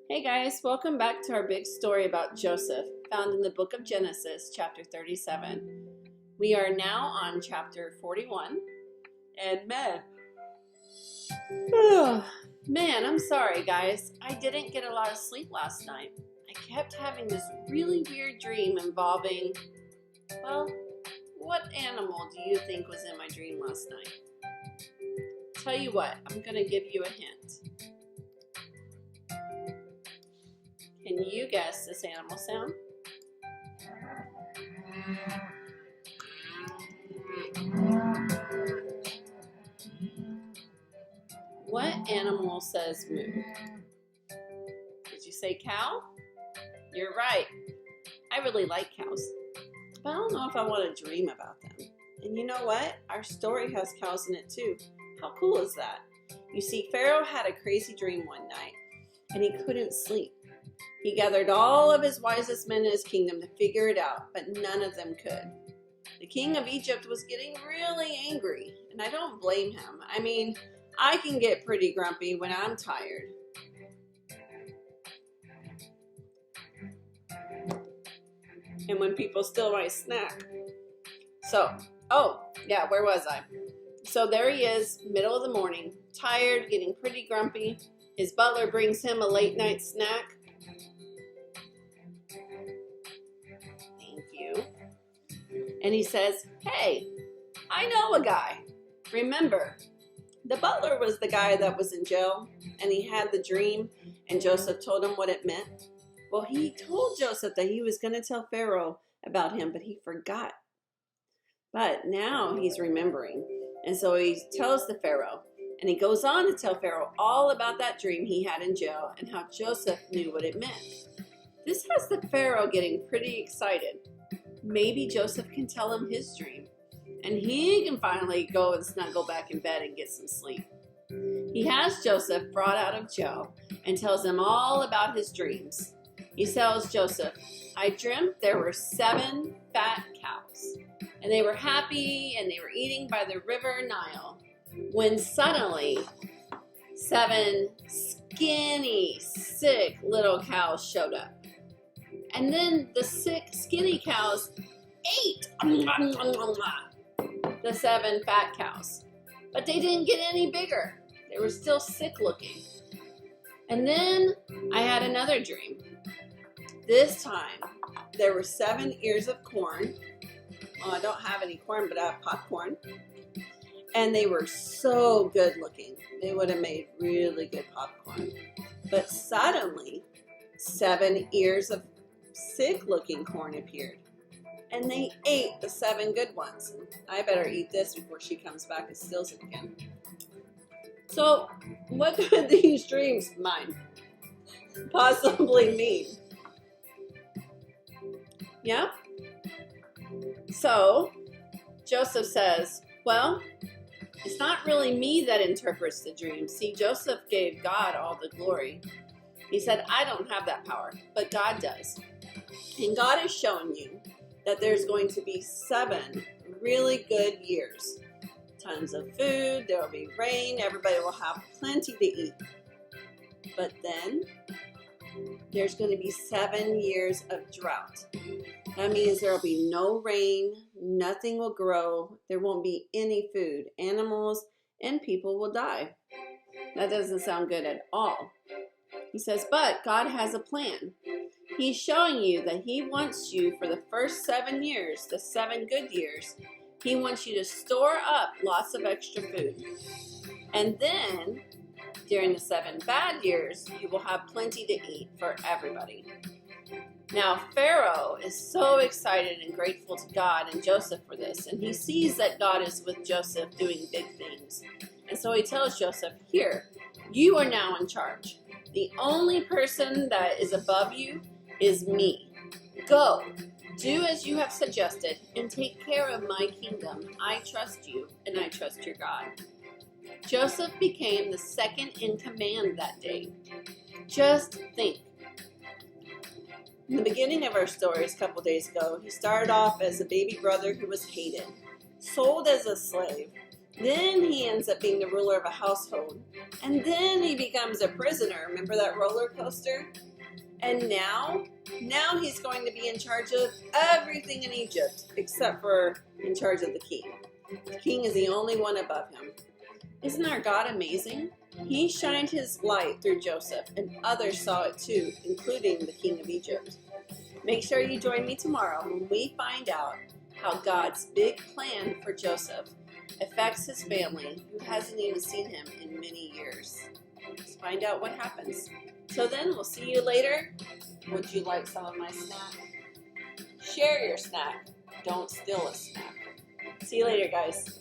Hey guys, welcome back to our big story about Joseph, found in the book of Genesis, chapter 37. We are now on chapter 41, and man, I'm sorry guys, I didn't get a lot of sleep last night. I kept having this really weird dream involving, well, what animal do you think was in my dream last night? Tell you what, I'm going to give you a hint. Can you guess this animal sound? What animal says moo? Did you say cow? You're right. I really like cows, but I don't know if I want to dream about them. And you know what? Our story has cows in it too. How cool is that? You see, Pharaoh had a crazy dream one night, and he couldn't sleep. He gathered all of his wisest men in his kingdom to figure it out, but none of them could. The king of Egypt was getting really angry, and I don't blame him. I mean, I can get pretty grumpy when I'm tired. And when people steal my snack. Where was I? So there he is, middle of the morning, tired, getting pretty grumpy. His butler brings him a late night snack. And he says, "Hey, I know a guy. Remember, the butler was the guy that was in jail, and he had the dream, and Joseph told him what it meant. Well, he told Joseph that he was going to tell Pharaoh about him, but he forgot. But now he's remembering, and so he tells the Pharaoh, and he goes on to tell Pharaoh all about that dream he had in jail and how Joseph knew what it meant. This has the Pharaoh getting pretty excited. Maybe Joseph can tell him his dream, and he can finally go and snuggle back in bed and get some sleep. He has Joseph brought out of jail and tells him all about his dreams. He tells Joseph, "I dreamt there were 7 fat cows, and they were happy and they were eating by the river Nile, when suddenly 7 skinny, sick little cows showed up. And then the sick, skinny cows ate the 7 fat cows. But they didn't get any bigger. They were still sick looking. And then I had another dream. This time, there were 7 ears of corn. Well, I don't have any corn, but I have popcorn. And they were so good looking. They would have made really good popcorn. But suddenly, 7 ears of sick-looking corn appeared, and they ate the 7 good ones. I better eat this before she comes back and steals it again." So, what could these dreams of mine possibly mean? Yeah? So, Joseph says, "Well, it's not really me that interprets the dream. See, Joseph gave God all the glory. He said, I don't have that power, but God does. And God is showing you that there's going to be 7 really good years. Tons of food, there will be rain, everybody will have plenty to eat. But then there's going to be 7 years of drought. That means there will be no rain, nothing will grow, there won't be any food. Animals and people will die." That doesn't sound good at all. He says, but God has a plan. He's showing you that he wants you for the first 7 years, the 7 good years, he wants you to store up lots of extra food. And then, during the 7 bad years, you will have plenty to eat for everybody. Now, Pharaoh is so excited and grateful to God and Joseph for this, and he sees that God is with Joseph doing big things. And so he tells Joseph, "Here, you are now in charge. The only person that is above you is me. Go, do as you have suggested, and take care of my kingdom. I trust you, and I trust your God." Joseph became the second in command that day. Just think. In the beginning of our stories a couple days ago, he started off as a baby brother who was hated, sold as a slave, Then he ends up being the ruler of a household. And then he becomes a prisoner. Remember that roller coaster? And now he's going to be in charge of everything in Egypt except for in charge of the king. The king is the only one above him. Isn't our God amazing? He shined his light through Joseph, and others saw it too, including the king of Egypt. Make sure you join me tomorrow when we find out how God's big plan for Joseph affects his family, who hasn't even seen him in many years. Let's find out what happens. So then, we'll see you later. Would you like some of my snack? Share your snack. Don't steal a snack. See you later, guys.